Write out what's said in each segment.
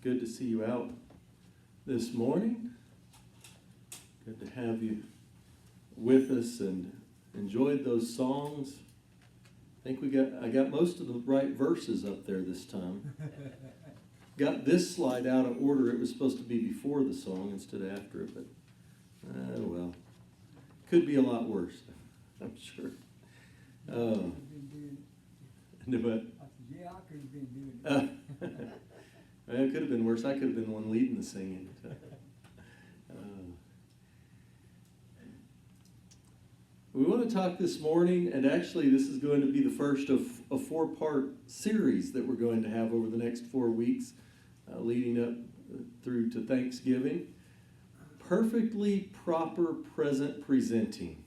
good to see you out this morning. Good to have you with us and enjoyed those songs. I think I got most of the right verses up there this time. Got this slide out of order. It was supposed to be before the song instead of after it, but well, could be a lot worse, I'm sure. Do what? Yeah, I could have been doing it. Well, it could have been worse. I could have been the one leading the singing. We want to talk this morning, and actually this is going to be the first of a four-part series that we're going to have over the next 4 weeks, leading up through to Thanksgiving. Perfectly proper present presenting.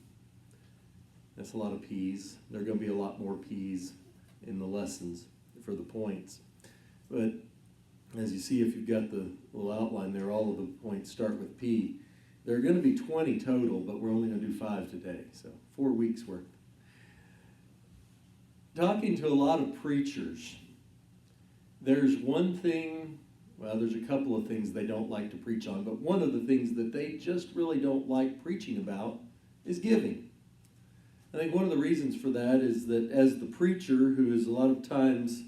That's a lot of P's. There are going to be a lot more P's in the lessons for the points. But as you see, if you've got the little outline there, all of the points start with P. There are going to be 20 total, but we're only going to do 5 today, so 4 weeks worth. Talking to a lot of preachers, there's one thing, well, there's a couple of things they don't like to preach on, but one of the things that they just really don't like preaching about is giving. I think one of the reasons for that is that as the preacher, who is a lot of times,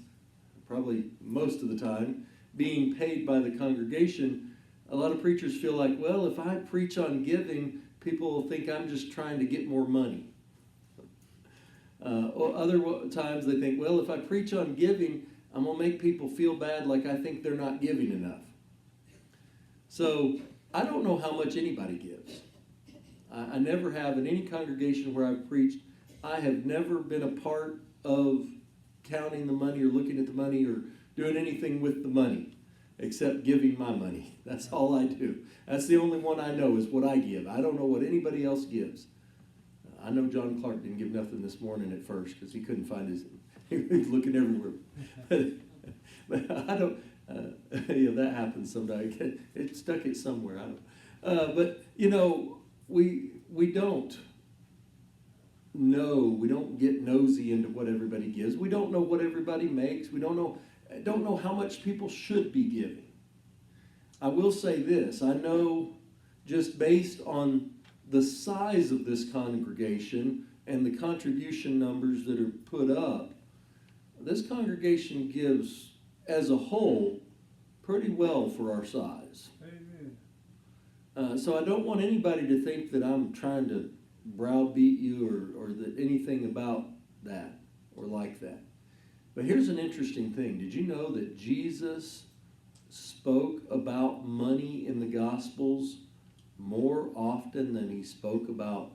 probably most of the time, being paid by the congregation, a lot of preachers feel like, well, if I preach on giving, people will think I'm just trying to get more money. Or other times they think, well, if I preach on giving, I'm going to make people feel bad like I think they're not giving enough. So I don't know how much anybody gives. I never have in any congregation where I've preached. I have never been a part of counting the money or looking at the money or doing anything with the money except giving my money. That's all I do. That's the only one I know is what I give. I don't know what anybody else gives. I know John Clark didn't give nothing this morning at first because he couldn't find his, he was looking everywhere. But I don't, that happens sometimes. It stuck it somewhere. I don't. But, we don't know. We don't get nosy into what everybody gives. We don't know what everybody makes. We don't know how much people should be giving. I will say this. I know just based on the size of this congregation and the contribution numbers that are put up, this congregation gives, as a whole, pretty well for our size. Amen. So I don't want anybody to think that I'm trying to browbeat you or that anything about that or like that. But here's an interesting thing. Did you know that Jesus spoke about money in the Gospels more often than he spoke about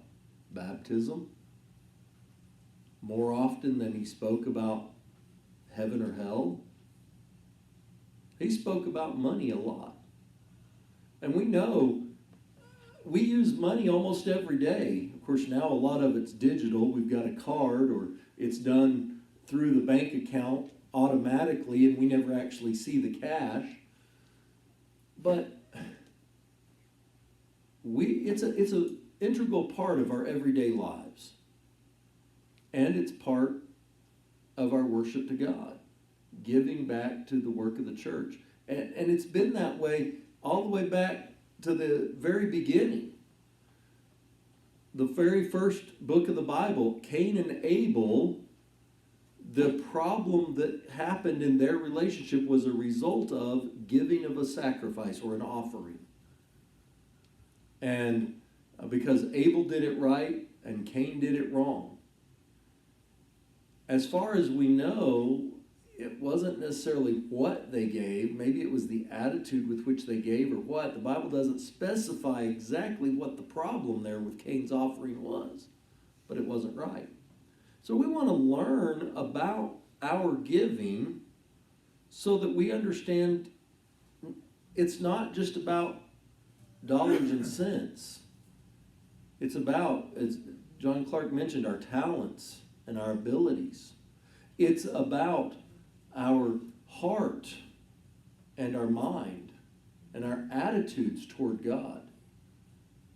baptism? More often than he spoke about heaven or hell? He spoke about money a lot. And we know we use money almost every day. Of course, now a lot of it's digital. We've got a card or it's done through the bank account automatically and we never actually see the cash. But it's an integral part of our everyday lives. And it's part of our worship to God, giving back to the work of the church. And it's been that way all the way back to the very beginning. The very first book of the Bible, Cain and Abel, the problem that happened in their relationship was a result of giving of a sacrifice or an offering. And because Abel did it right and Cain did it wrong. As far as we know, it wasn't necessarily what they gave. Maybe it was the attitude with which they gave or what. The Bible doesn't specify exactly what the problem there with Cain's offering was. But it wasn't right. So we want to learn about our giving so that we understand it's not just about dollars and cents. It's about, as John Clark mentioned, our talents and our abilities. It's about our heart and our mind and our attitudes toward God.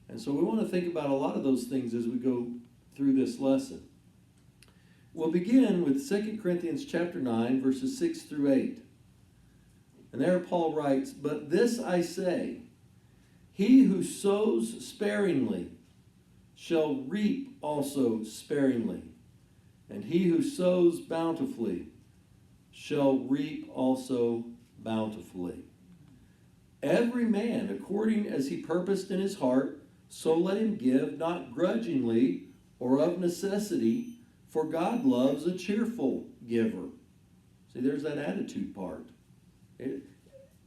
And so we want to think about a lot of those things as we go through this lesson. We'll begin with 2 Corinthians chapter 9, verses 6 through 8. And there Paul writes, "But this I say, he who sows sparingly shall reap also sparingly, and he who sows bountifully shall reap also bountifully. Every man according as he purposed in his heart, so let him give, not grudgingly or of necessity, for God loves a cheerful giver." See, there's that attitude part.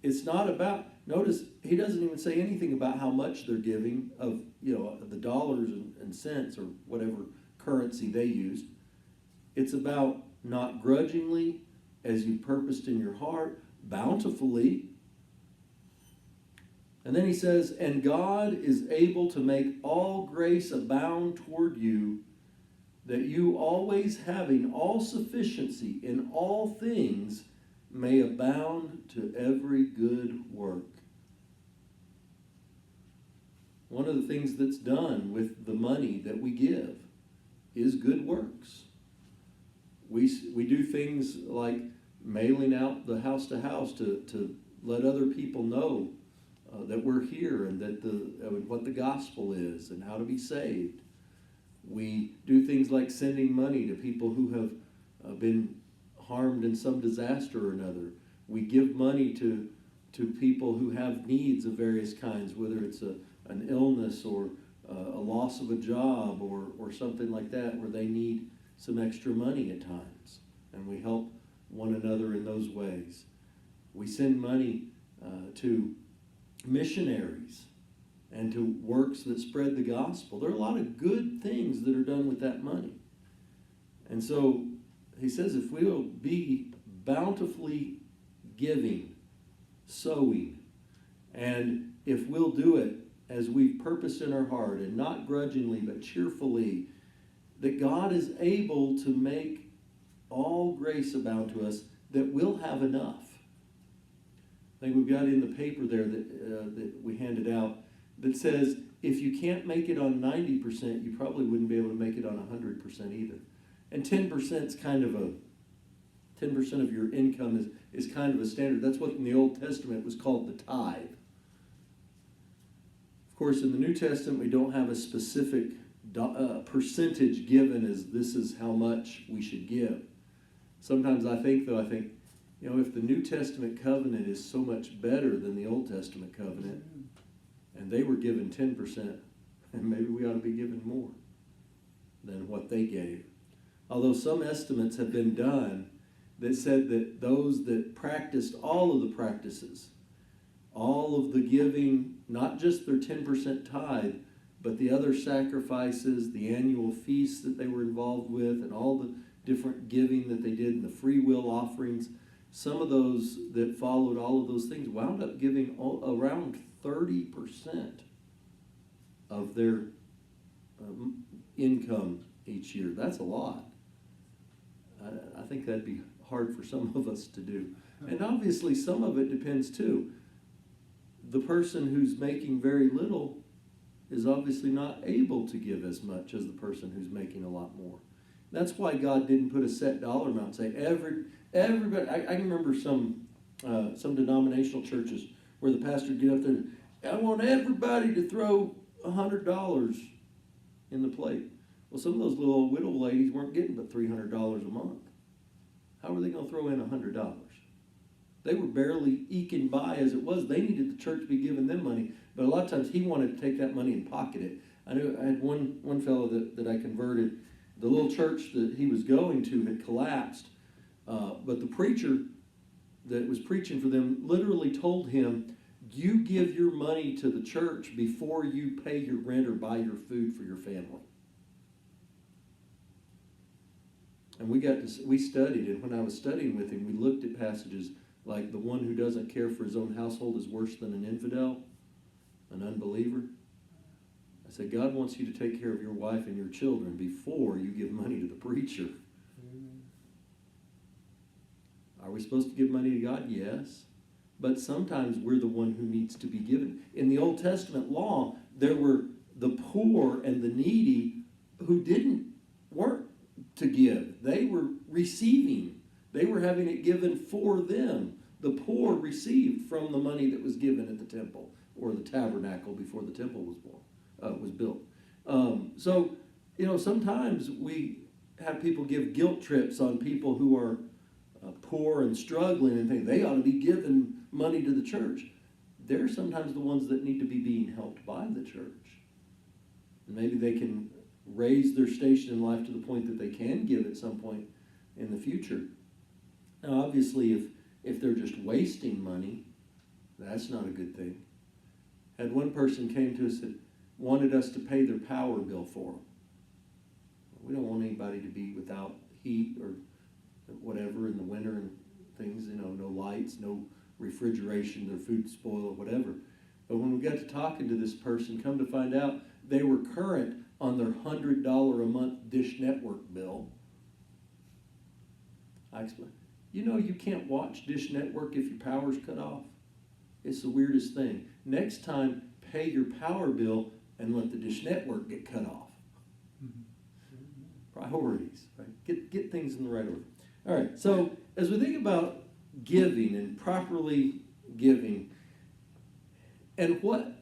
It's not about, notice, he doesn't even say anything about how much they're giving of, the dollars and cents or whatever currency they used. It's about not grudgingly, as you purposed in your heart, bountifully. And then he says, "And God is able to make all grace abound toward you, that you always having all sufficiency in all things may abound to every good work." One of the things that's done with the money that we give is good works. We do things like mailing out the house to house to let other people know that we're here and that what the gospel is and how to be saved. We do things like sending money to people who have been harmed in some disaster or another. We give money to people who have needs of various kinds, whether it's an illness or a loss of a job or something like that, where they need some extra money at times. And we help one another in those ways. We send money to missionaries and to works that spread the gospel. There are a lot of good things that are done with that money. And so he says, if we will be bountifully giving, sowing, and if we'll do it as we've purposed in our heart, and not grudgingly but cheerfully, that God is able to make all grace abound to us, that we'll have enough. I think we've got in the paper there that we handed out that says, if you can't make it on 90%, you probably wouldn't be able to make it on 100% either. And 10% is kind of 10% of your income is kind of a standard. That's what in the Old Testament was called the tithe. Of course, in the New Testament, we don't have a specific percentage given as this is how much we should give. Sometimes I think, if the New Testament covenant is so much better than the Old Testament covenant, and they were given 10%, and maybe we ought to be given more than what they gave. Although some estimates have been done that said that those that practiced all of the practices, all of the giving, not just their 10% tithe, but the other sacrifices, the annual feasts that they were involved with, and all the different giving that they did, and the free will offerings, some of those that followed all of those things wound up giving around 30% of their income each year. That's a lot. I think that'd be hard for some of us to do. And obviously some of it depends too. The person who's making very little is obviously not able to give as much as the person who's making a lot more. That's why God didn't put a set dollar amount and say everybody. I can remember some denominational churches where the pastor would get up there and, I want everybody to throw $100 in the plate. Well, some of those little old widow ladies weren't getting but $300 a month. How were they going to throw in $100? They were barely eking by as it was. They needed the church to be giving them money. But a lot of times he wanted to take that money and pocket it. I had one fellow that I converted. The little church that he was going to had collapsed. But the preacher that was preaching for them literally told him, you give your money to the church before you pay your rent or buy your food for your family. And we studied, and when I was studying with him, we looked at passages like the one who doesn't care for his own household is worse than an infidel, an unbeliever. I said, God wants you to take care of your wife and your children before you give money to the preacher. Are we supposed to give money to God? Yes. But sometimes we're the one who needs to be given. In the Old Testament law, there were the poor and the needy who weren't to give. They were receiving. They were having it given for them. the poor received from the money that was given at the temple or the tabernacle before the temple was built. So, sometimes we have people give guilt trips on people who are poor and struggling and think they ought to be giving money to the church. They're sometimes the ones that need to be being helped by the church. And maybe they can raise their station in life to the point that they can give at some point in the future. Now, obviously, if they're just wasting money, that's not a good thing. Had one person came to us that wanted us to pay their power bill for them. We don't want anybody to be without heat or whatever in the winter and things, no lights, no refrigeration, their food spoil or whatever. But when we got to talking to this person, come to find out they were current on their $100 a month Dish Network bill. I explained, you can't watch Dish Network if your power's cut off. It's the weirdest thing. Next time, pay your power bill and let the Dish Network get cut off. Priorities, right? Get things in the right order. All right, so as we think about giving and properly giving and what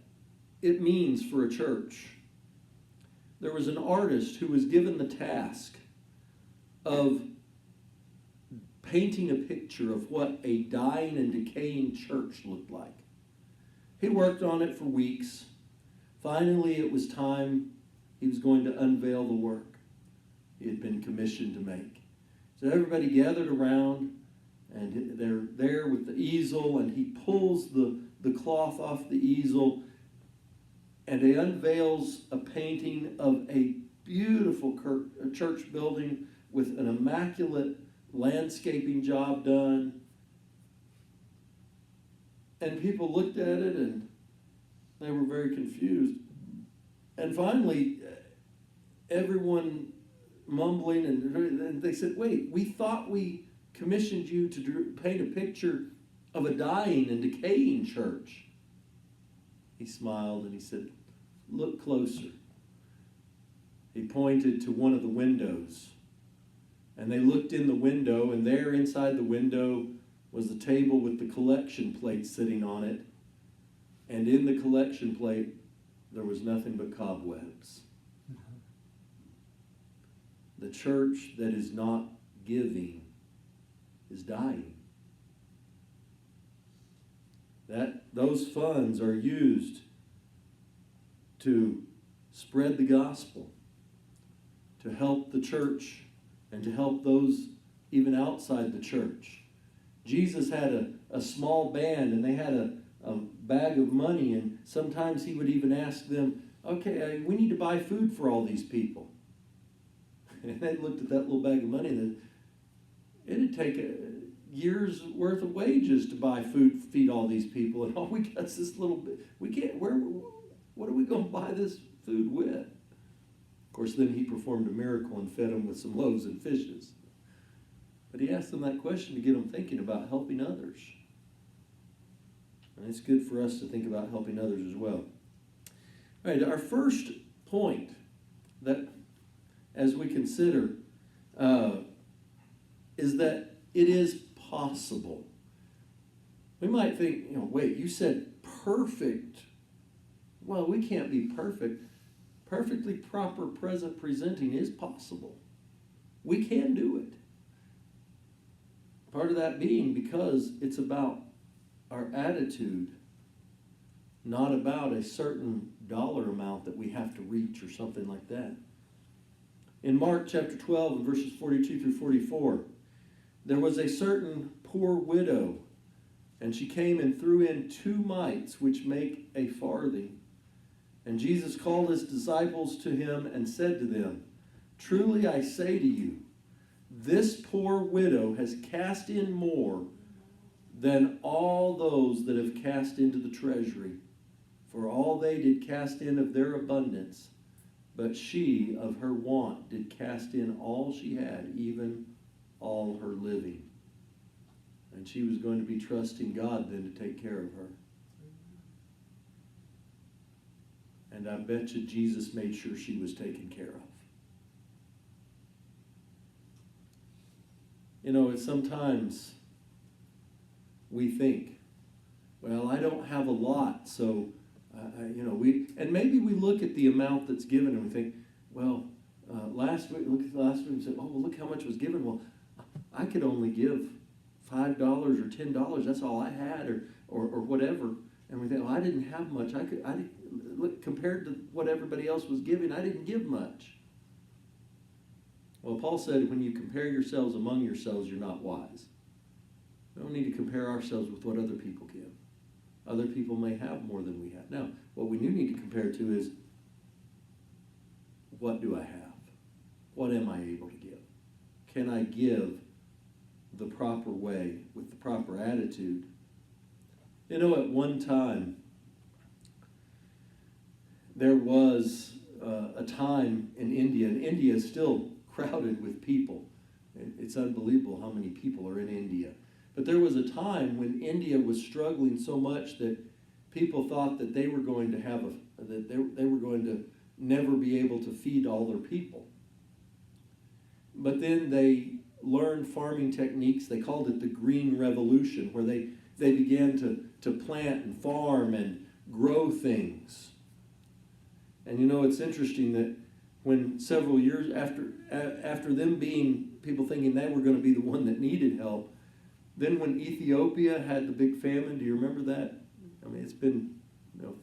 it means for a church, there was an artist who was given the task of painting a picture of what a dying and decaying church looked like. He worked on it for weeks. Finally, it was time he was going to unveil the work he had been commissioned to make. So everybody gathered around, and they're there with the easel, and he pulls the cloth off the easel, and he unveils a painting of a beautiful church building with an immaculate landscaping job done. And people looked at it, and they were very confused. And finally, everyone mumbling, and they said, wait, we thought we commissioned you to paint a picture of a dying and decaying church. He smiled and he said, look closer. He pointed to one of the windows, and they looked in the window, and there inside the window was the table with the collection plate sitting on it, and in the collection plate there was nothing but cobwebs. The church that is not giving is dying. Those funds are used to spread the gospel, to help the church, and to help those even outside the church. Jesus had a small band, and they had a bag of money, and sometimes he would even ask them, okay, we need to buy food for all these people. And they looked at that little bag of money, and it'd take a year's worth of wages to buy food, feed all these people, and all we got is this little bit. We can't. What are we going to buy this food with? Of course, then he performed a miracle and fed them with some loaves and fishes. But he asked them that question to get them thinking about helping others, and it's good for us to think about helping others as well. All right, our first point that, as we consider, is that it is possible. We might think, wait, you said perfect. Well, we can't be perfect. Perfectly proper present presenting is possible. We can do it. Part of that being because it's about our attitude, not about a certain dollar amount that we have to reach or something like that. In Mark chapter 12 and verses 42 through 44, there was a certain poor widow, and she came and threw in 2 mites, which make a farthing. And Jesus called his disciples to him and said to them, truly I say to you, this poor widow has cast in more than all those that have cast into the treasury. For all they did cast in of their abundance, but she of her want did cast in all she had, even all her living. And she was going to be trusting God then to take care of her. And I bet you Jesus made sure she was taken care of. It's sometimes we think, well, I don't have a lot, so, and maybe we look at the amount that's given and we think, well, last week and said, oh, well, look how much was given. Well, I could only give $5 or $10. That's all I had, or whatever. And we think, well, I didn't have much. Look, compared to what everybody else was giving, I didn't give much. Well, Paul said, when you compare yourselves among yourselves, you're not wise. We don't need to compare ourselves with what other people give. Other people may have more than we have. Now, what we do need to compare to is, what do I have? What am I able to give? Can I give the proper way, with the proper attitude? You know, at one time, there was a time in India, and India is still crowded with people. It's unbelievable how many people are in India. But there was a time when India was struggling so much that people thought that they were going to have they were going to never be able to feed all their people. But then they learned farming techniques. They called it the Green Revolution, where they began to plant and farm and grow things. And you know, it's interesting that when several years after them being people thinking they were going to be the one that needed help, then when Ethiopia had the big famine, do you remember that? I mean, it's been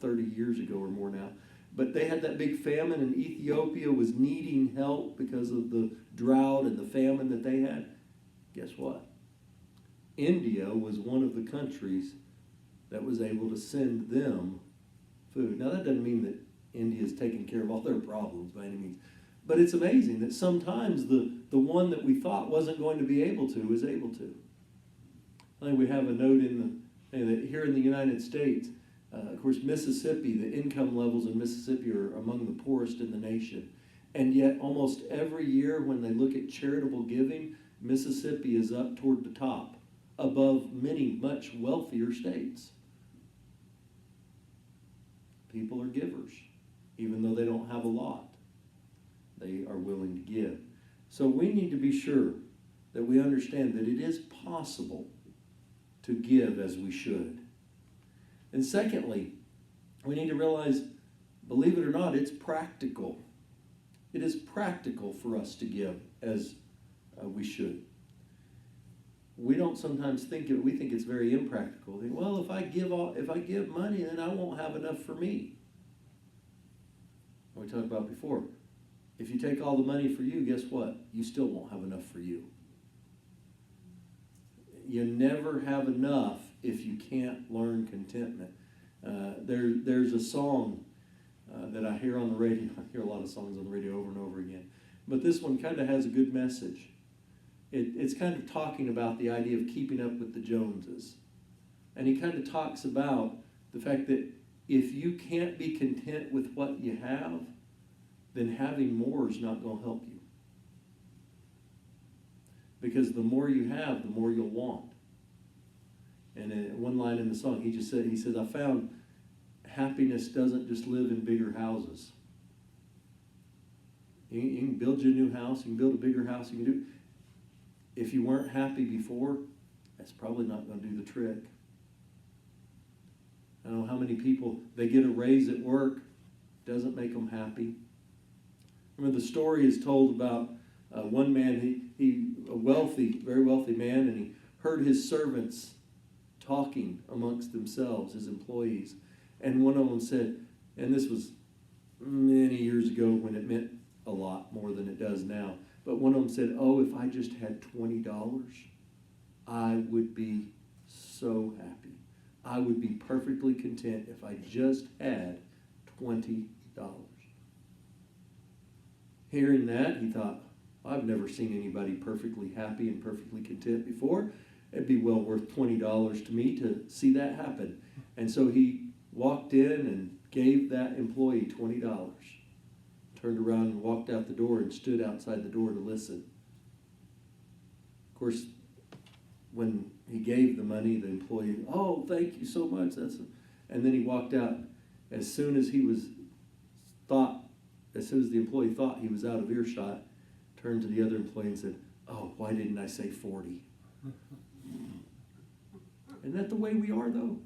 30 years ago or more now. But they had that big famine, and Ethiopia was needing help because of the drought and the famine that they had. Guess what? India was one of the countries that was able to send them food. Now, that doesn't mean that India is taking care of all their problems by any means. But it's amazing that sometimes the one that we thought wasn't going to be able to is able to. I think we have a note that here in the United States, of course, Mississippi, the income levels in Mississippi are among the poorest in the nation. And yet, almost every year when they look at charitable giving, Mississippi is up toward the top, above many much wealthier states. People are givers, even though they don't have a lot. They are willing to give. So we need to be sure that we understand that it is possible to give as we should. And secondly, we need to realize, believe it or not, it's practical. It is practical for us to give as we should. We don't sometimes think it. We think it's very impractical. We think, well, if I give money, then I won't have enough for me. We talked about before. If you take all the money for you, guess what? You still won't have enough for you. You never have enough if you can't learn contentment. There's a song that I hear on the radio. I hear a lot of songs on the radio over and over again. But this one kind of has a good message. It's kind of talking about the idea of keeping up with the Joneses. And he kind of talks about the fact that if you can't be content with what you have, then having more is not going to help you. Because the more you have, the more you'll want. And in one line in the song, he says, I found happiness doesn't just live in bigger houses. You can build you a new house, you can build a bigger house, you can do. If you weren't happy before, that's probably not going to do the trick. I don't know how many people, they get a raise at work, doesn't make them happy. Remember, the story is told about one man, he a wealthy, very wealthy man, and he heard his servants talking amongst themselves, his employees. And one of them said, and this was many years ago when it meant a lot more than it does now, but one of them said, oh, if I just had $20, I would be so happy. I would be perfectly content if I just had $20. Hearing that, he thought, I've never seen anybody perfectly happy and perfectly content before. It'd be well worth $20 to me to see that happen. And so he walked in and gave that employee $20. Turned around and walked out the door and stood outside the door to listen. Of course, when he gave the money, the employee, oh, thank you so much. And then he walked out. As soon as the employee thought he was out of earshot, turned to the other employee and said, oh, why didn't I say 40? Isn't that the way we are, though?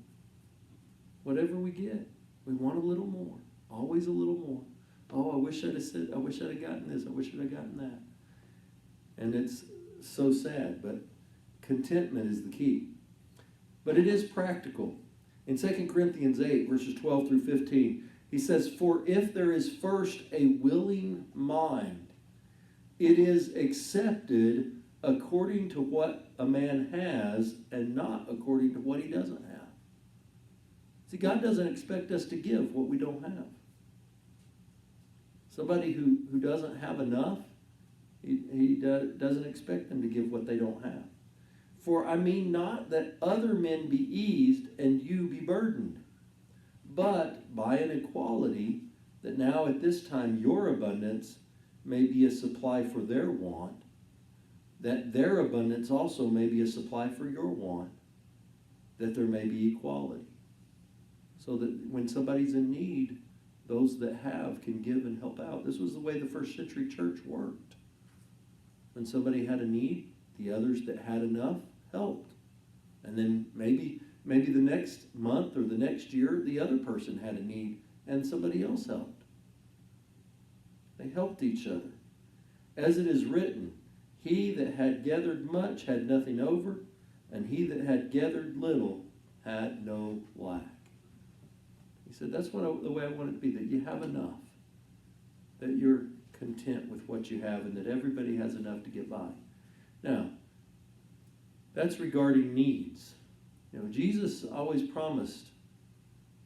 Whatever we get, we want a little more. Always a little more. Oh, I wish I'd have gotten this. I wish I'd have gotten that. And it's so sad, but contentment is the key. But it is practical. In 2 Corinthians 8, verses 12 through 15, he says, "For if there is first a willing mind, it is accepted according to what a man has and not according to what he doesn't have." See, God doesn't expect us to give what we don't have. Somebody who doesn't have enough, he doesn't expect them to give what they don't have. "For I mean not that other men be eased and you be burdened, but by an equality, that now at this time your abundance may be a supply for their want, that their abundance also may be a supply for your want, that there may be equality." So that when somebody's in need, those that have can give and help out. This was the way the first century church worked. When somebody had a need, the others that had enough helped. And then maybe the next month or the next year, the other person had a need and somebody else helped. They helped each other. As it is written, "He that had gathered much had nothing over, and he that had gathered little had no lack." He said, that's the way I want it to be, that you have enough, that you're content with what you have, and that everybody has enough to get by. Now, that's regarding needs. Jesus always promised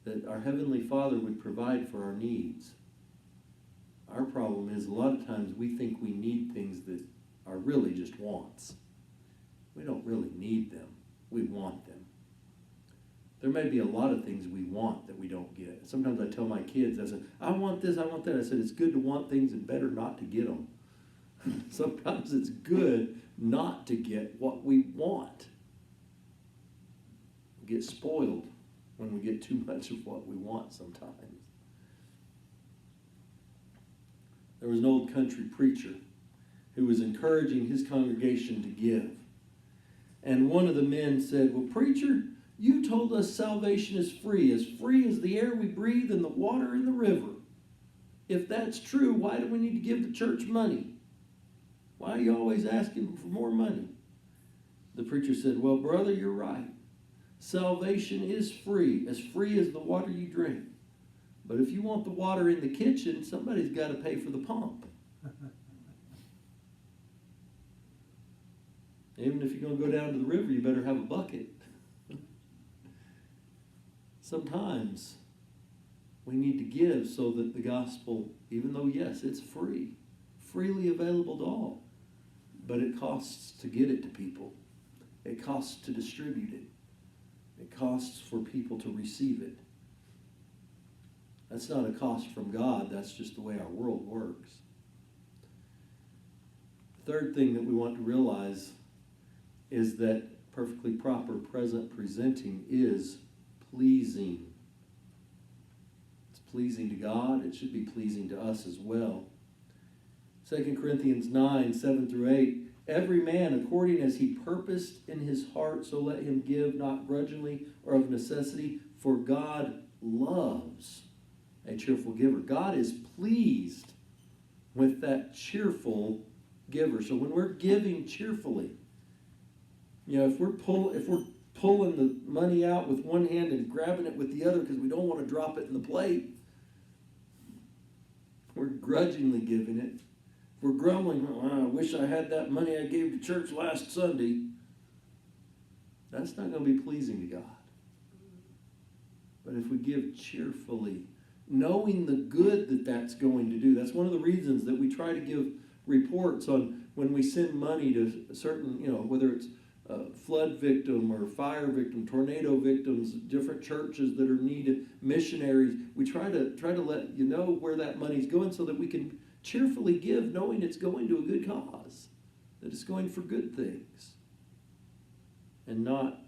that our Heavenly Father would provide for our needs. Our problem is a lot of times we think we need things that are really just wants. We don't really need them. We want them. There may be a lot of things we want that we don't get. Sometimes I tell my kids, I said, I want this, I want that. I said, it's good to want things and better not to get them. Sometimes it's good not to get what we want. We get spoiled when we get too much of what we want sometimes. There was an old country preacher who was encouraging his congregation to give. And one of the men said, "Well, preacher, you told us salvation is free as the air we breathe and the water in the river. If that's true, why do we need to give the church money? Why are you always asking for more money?" The preacher said, "Well, brother, you're right. Salvation is free as the water you drink. But if you want the water in the kitchen, somebody's got to pay for the pump. Even if you're going to go down to the river, you better have a bucket." Sometimes we need to give so that the gospel, even though, yes, it's free, freely available to all, but it costs to get it to people. It costs to distribute it. It costs for people to receive it. That's not a cost from God. That's just the way our world works. The third thing that we want to realize is that perfectly proper present presenting is pleasing. It's pleasing to God. It should be pleasing to us as well. 2 Corinthians 9, 7 through 8. "Every man according as he purposed in his heart, so let him give, not grudgingly or of necessity, for God loves a cheerful giver." God is pleased with that cheerful giver. So when we're giving cheerfully, if we're pulling the money out with one hand and grabbing it with the other because we don't want to drop it in the plate, we're grudgingly giving it. If we're grumbling, "Oh, I wish I had that money I gave to church last Sunday," that's not going to be pleasing to God. But if we give cheerfully, knowing the good that that's going to do, that's one of the reasons that we try to give reports on when we send money to certain, whether it's flood victim or fire victim, tornado victims, different churches that are needed, missionaries. We try to let you know where that money's going so that we can cheerfully give, knowing it's going to a good cause, that it's going for good things, and not,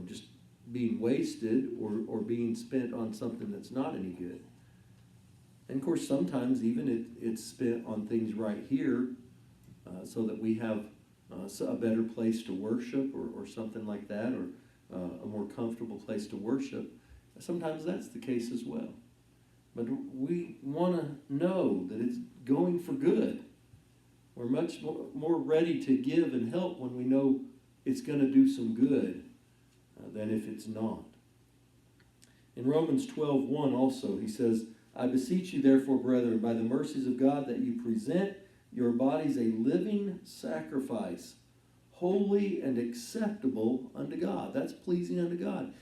just being wasted or being spent on something that's not any good. And of course, sometimes even it's spent on things right here, so that we have a better place to worship or something like that, a more comfortable place to worship. Sometimes that's the case as well. But we want to know that it's going for good. We're much more ready to give and help when we know it's going to do some good than if it's not. In Romans 12:1 also, he says, I beseech you therefore, brethren, by the mercies of God, that you present your bodies a living sacrifice, holy and acceptable unto God. That's pleasing unto God.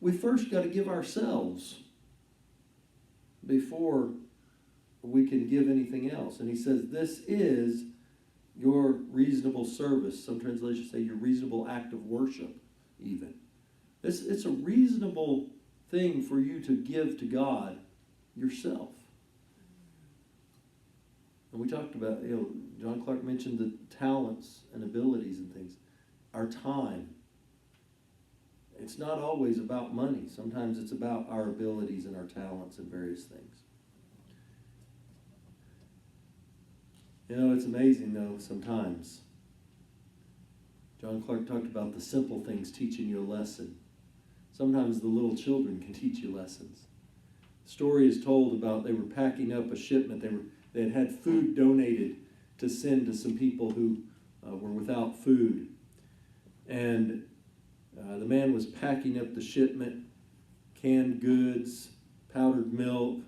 We first got to give ourselves before we can give anything else. And he says, this is your reasonable service. Some translations say your reasonable act of worship, even. It's a reasonable thing for you to give to God yourself. And we talked about, John Clark mentioned the talents and abilities and things. Our time. It's not always about money. Sometimes it's about our abilities and our talents and various things. It's amazing, though, sometimes. John Clark talked about the simple things teaching you a lesson. Sometimes the little children can teach you lessons. The story is told about they were packing up a shipment. They had food donated to send to some people who were without food. And the man was packing up the shipment, canned goods, powdered milk,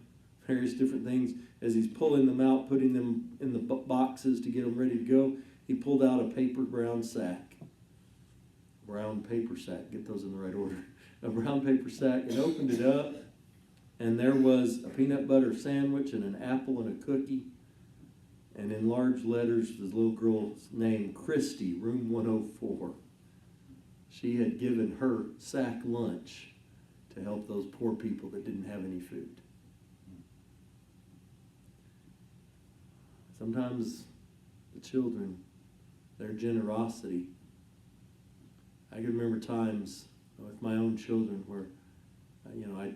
various different things. As he's pulling them out, putting them in the boxes to get them ready to go, he pulled out a brown paper sack, get those in the right order, a brown paper sack, and opened it up, and there was a peanut butter sandwich and an apple and a cookie, and in large letters, the little girl's name, Christy, room 104. She had given her sack lunch to help those poor people that didn't have any food. Sometimes the children, their generosity. I can remember times with my own children where, I'd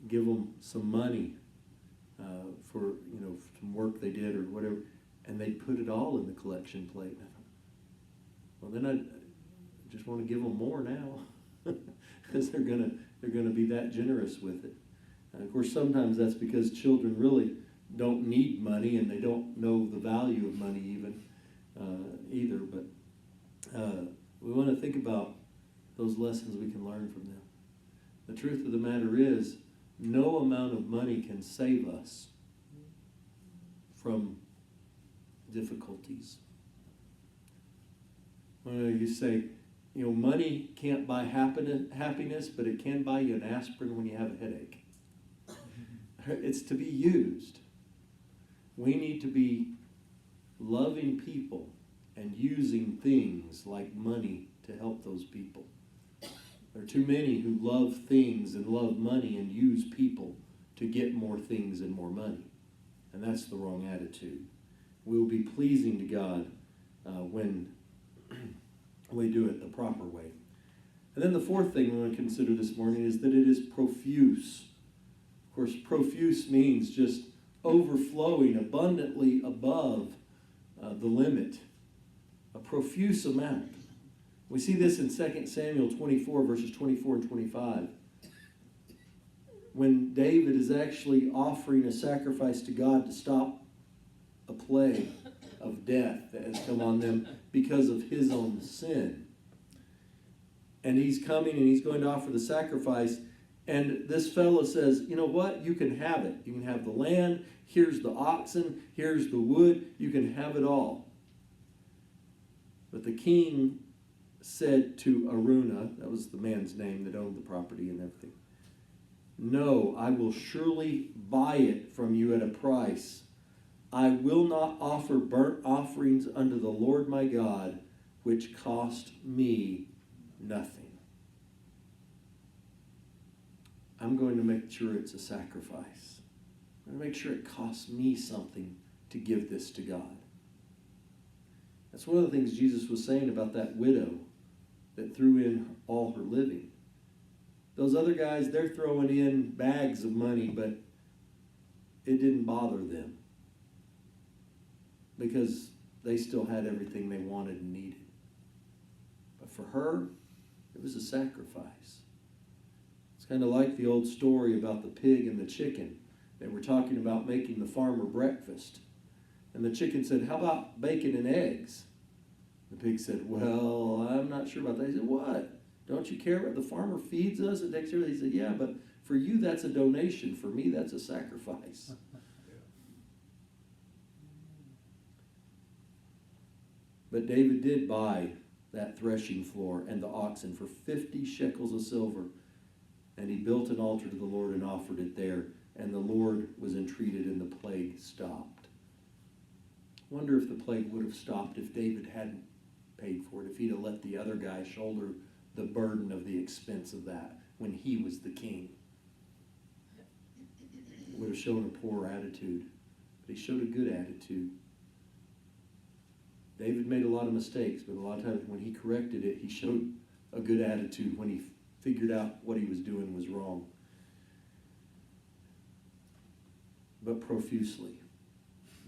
give them some money for, some work they did or whatever, and they'd put it all in the collection plate. And I thought, well, then I just want to give them more now because they're gonna be that generous with it. And of course, sometimes that's because children really don't need money and they don't know the value of money even either. But we want to think about those lessons we can learn from them. The truth of the matter is, no amount of money can save us from difficulties. You say, money can't buy happiness, but it can buy you an aspirin when you have a headache. It's to be used. We need to be loving people and using things like money to help those people. There are too many who love things and love money and use people to get more things and more money. And that's the wrong attitude. We will be pleasing to God when we do it the proper way. And then the fourth thing we want to consider this morning is that it is profuse. Of course, profuse means just overflowing abundantly above the limit. A profuse amount. We see this in 2 Samuel 24, verses 24 and 25. When David is actually offering a sacrifice to God to stop a plague of death that has come on them because of his own sin. And he's coming and he's going to offer the sacrifice. And this fellow says, you know what? You can have it. You can have the land. Here's the oxen. Here's the wood. You can have it all. But the king said to Araunah, that was the man's name that owned the property and everything, no, I will surely buy it from you at a price. I will not offer burnt offerings unto the Lord my God, which cost me nothing. I'm going to make sure it's a sacrifice. I'm going to make sure it costs me something to give this to God. That's one of the things Jesus was saying about that widow that threw in all her living. Those other guys, they're throwing in bags of money, but it didn't bother them because they still had everything they wanted and needed. But for her, It was a sacrifice. It's kind of like the old story about the pig and the chicken. They were talking about making the farmer breakfast. And the chicken said, how about bacon and eggs? The pig said, well, I'm not sure about that. He said, what? Don't you care about the farmer feeds us and takes care of it? He said, yeah, but for you, that's a donation. For me, that's a sacrifice. But David did buy that threshing floor and the oxen for 50 shekels of silver. And he built an altar to the Lord and offered it there. And the Lord was entreated and the plague stopped. Wonder if the plague would have stopped if David hadn't paid for it, if he'd have let the other guy shoulder the burden of the expense of that when he was the king. It would have shown a poor attitude. But he showed a good attitude. David made a lot of mistakes, but a lot of times when he corrected it, he showed a good attitude when he figured out what he was doing was wrong. But profusely,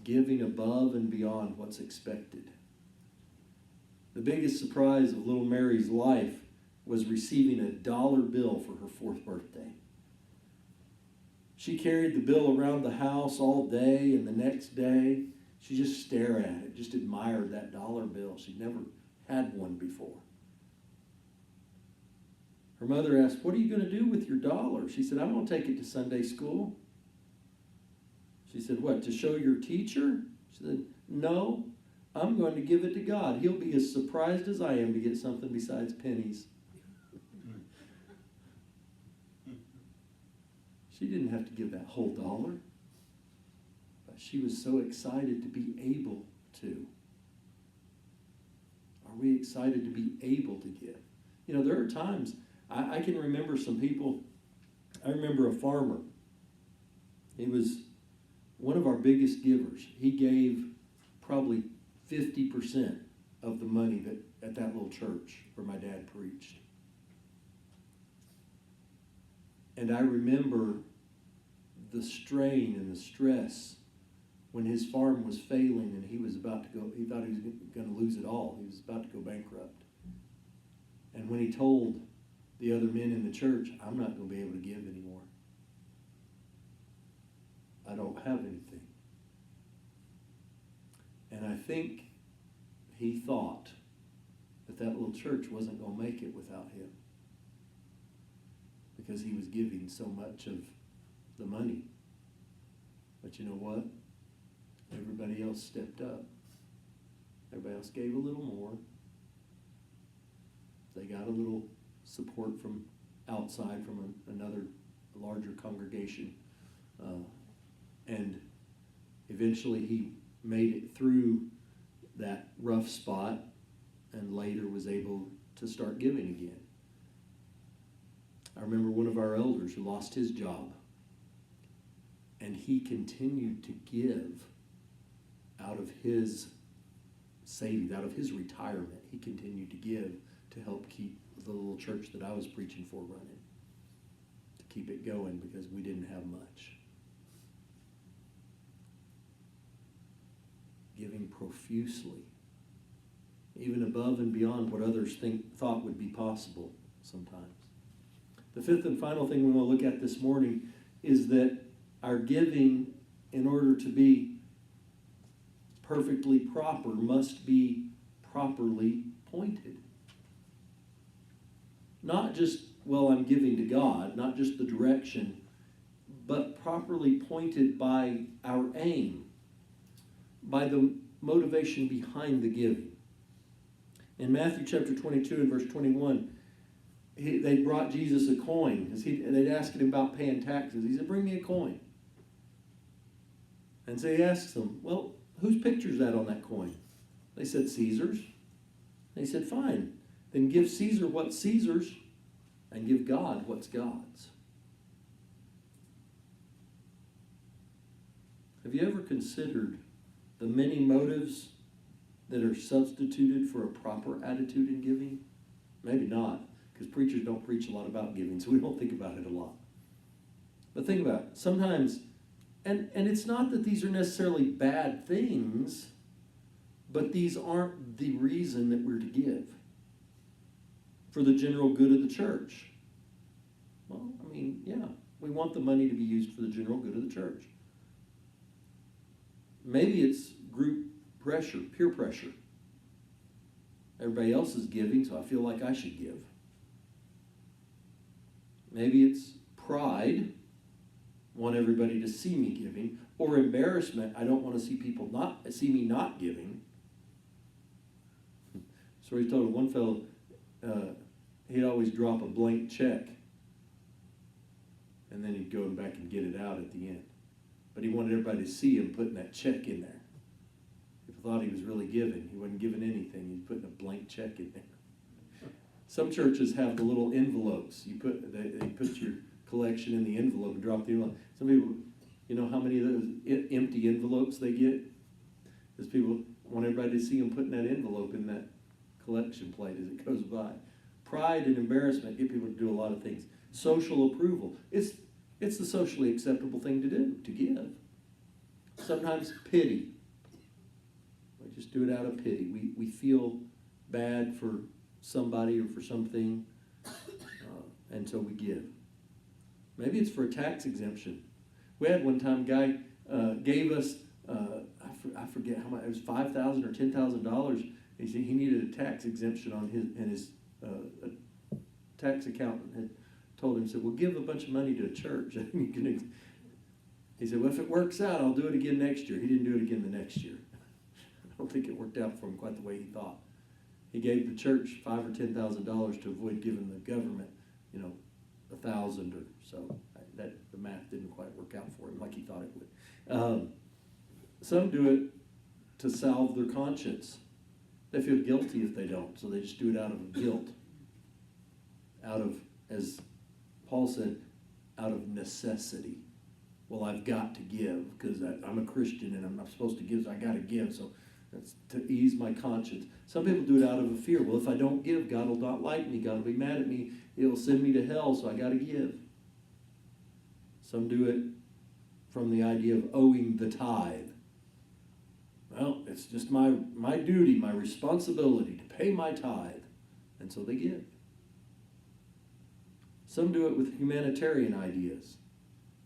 giving above and beyond what's expected. The biggest surprise of little Mary's life was receiving a dollar bill for her 4th birthday. She carried the bill around the house all day, and the next day, she just stared at it, just admired that dollar bill. She'd never had one before. Her mother asked, what are you going to do with your dollar? She said, I'm going to take it to Sunday school. She said, what, to show your teacher? She said, no, I'm going to give it to God. He'll be as surprised as I am to get something besides pennies. She didn't have to give that whole dollar. But she was so excited to be able to. Are we excited to be able to give? You know, there are times, I can remember some people. I remember a farmer. He was one of our biggest givers. He gave probably 50% of the money that at that little church where my dad preached. And I remember the strain and the stress when his farm was failing and he was about to go, he thought he was going to lose it all. He was about to go bankrupt. And when he told the other men in the church, I'm not going to be able to give anymore. I don't have anything. And I think he thought that that little church wasn't going to make it without him, because he was giving so much of the money. But you know what? Everybody else stepped up. Everybody else gave a little more. They got a little support from outside, from another larger congregation. And eventually he made it through that rough spot and later was able to start giving again. I remember one of our elders who lost his job, and he continued to give out of his savings, out of his retirement. He continued to give to help keep the little church that I was preaching for running, to keep it going, because we didn't have much. Giving profusely, even above and beyond what others thought would be possible sometimes. The 5th and final thing we want to look at this morning is that our giving, in order to be perfectly proper, must be properly pointed. Not just, well, I'm giving to God, not just the direction, but properly pointed by our aim, by the motivation behind the giving. In Matthew chapter 22 and verse 21, they brought Jesus a coin. And they'd asked him about paying taxes. He said, bring me a coin. And so he asks them, well, whose picture is that on that coin? They said, Caesar's. They said, fine. Then give Caesar what's Caesar's and give God what's God's. Have you ever considered the many motives that are substituted for a proper attitude in giving? Maybe not, because preachers don't preach a lot about giving, so we don't think about it a lot. But think about it. Sometimes, and it's not that these are necessarily bad things, but these aren't the reason that we're to give. for the general good of the church. Well, I mean, yeah, we want the money to be used for the general good of the church. Maybe it's group pressure, peer pressure. Everybody else is giving, so I feel like I should give. Maybe it's pride, want everybody to see me giving, or embarrassment, I don't want to see people not see me not giving. So he told one fellow, he'd always drop a blank check, and then he'd go back and get it out at the end. But he wanted everybody to see him putting that check in there. People thought he was really giving. He wasn't giving anything. He's putting a blank check in there. Some churches have the little envelopes. They put your collection in the envelope and drop the envelope. Some people, you know how many of those empty envelopes they get? Because people want everybody to see them putting that envelope in that collection plate as it goes by. Pride and embarrassment get people to do a lot of things. Social approval. It's the socially acceptable thing to do, to give. Sometimes pity. We just do it out of pity. We feel bad for somebody or for something, and so we give. Maybe it's for a tax exemption. We had one time a guy gave us, I forget how much, it was $5,000 or $10,000. He said he needed a tax exemption on his tax accountant had told him, said, well, give a bunch of money to a church. He said, well, if it works out, I'll do it again next year. He didn't do it again the next year. I don't think it worked out for him quite the way he thought. He gave the church $5,000 or $10,000 to avoid giving the government, $1,000 or so. That the math didn't quite work out for him like he thought it would. Some do it to salve their conscience. They feel guilty if they don't, so they just do it out of guilt. Out of, as Paul said, out of necessity. Well, I've got to give because I'm a Christian and I'm not supposed to give, so I got to give. So that's to ease my conscience. Some people do it out of a fear. Well, if I don't give, God will not like me. God will be mad at me. He'll send me to hell, so I got to give. Some do it from the idea of owing the tithe. Well, it's just my duty, my responsibility to pay my tithe. And so they give. Some do it with humanitarian ideas.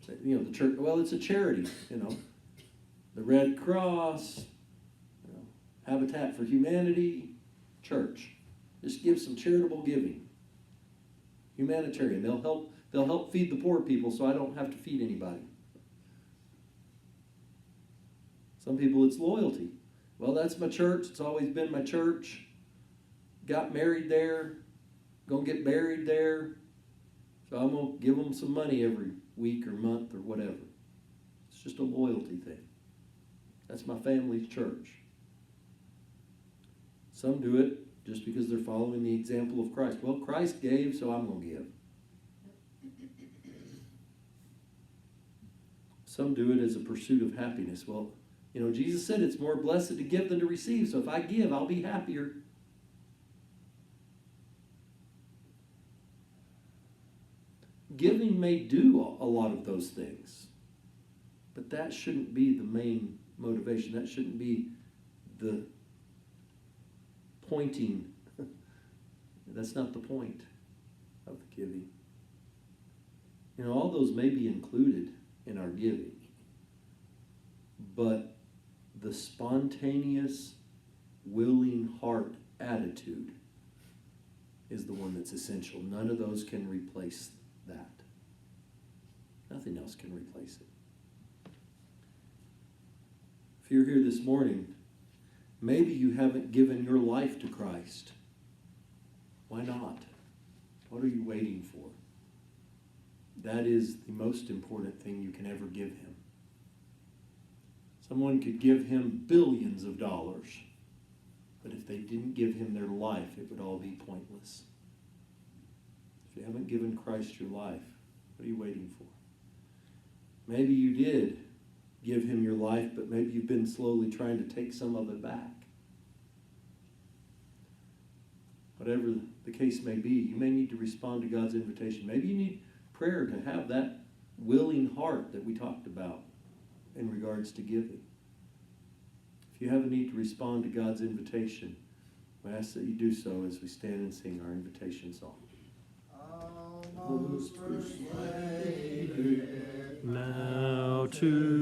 The church, well, it's a charity, The Red Cross, Habitat for Humanity, church. Just give some charitable giving. Humanitarian. They'll help feed the poor people so I don't have to feed anybody. Some people it's loyalty. Well, that's my church. It's always been my church. Got married there. Gonna get buried there. So I'm going to give them some money every week or month or whatever. It's just a loyalty thing. That's my family's church. Some do it just because they're following the example of Christ. Well, Christ gave, so I'm going to give. Some do it as a pursuit of happiness. Well, Jesus said it's more blessed to give than to receive, so if I give, I'll be happier. Giving may do a lot of those things, but that shouldn't be the main motivation. That shouldn't be the pointing. That's not the point of the giving. All those may be included in our giving, but the spontaneous, willing heart attitude is the one that's essential. None of those can replace that. Nothing else can replace it. If you're here this morning, maybe you haven't given your life to Christ. Why not? What are you waiting for? That is the most important thing you can ever give him. Someone could give him billions of dollars, but if they didn't give him their life, it would all be pointless. If you haven't given Christ your life, what are you waiting for? Maybe you did give him your life, but maybe you've been slowly trying to take some of it back. Whatever the case may be, you may need to respond to God's invitation. Maybe you need prayer to have that willing heart that we talked about in regards to giving. If you have a need to respond to God's invitation, We ask that you do so as we stand and sing our invitation song. Almost persuaded now to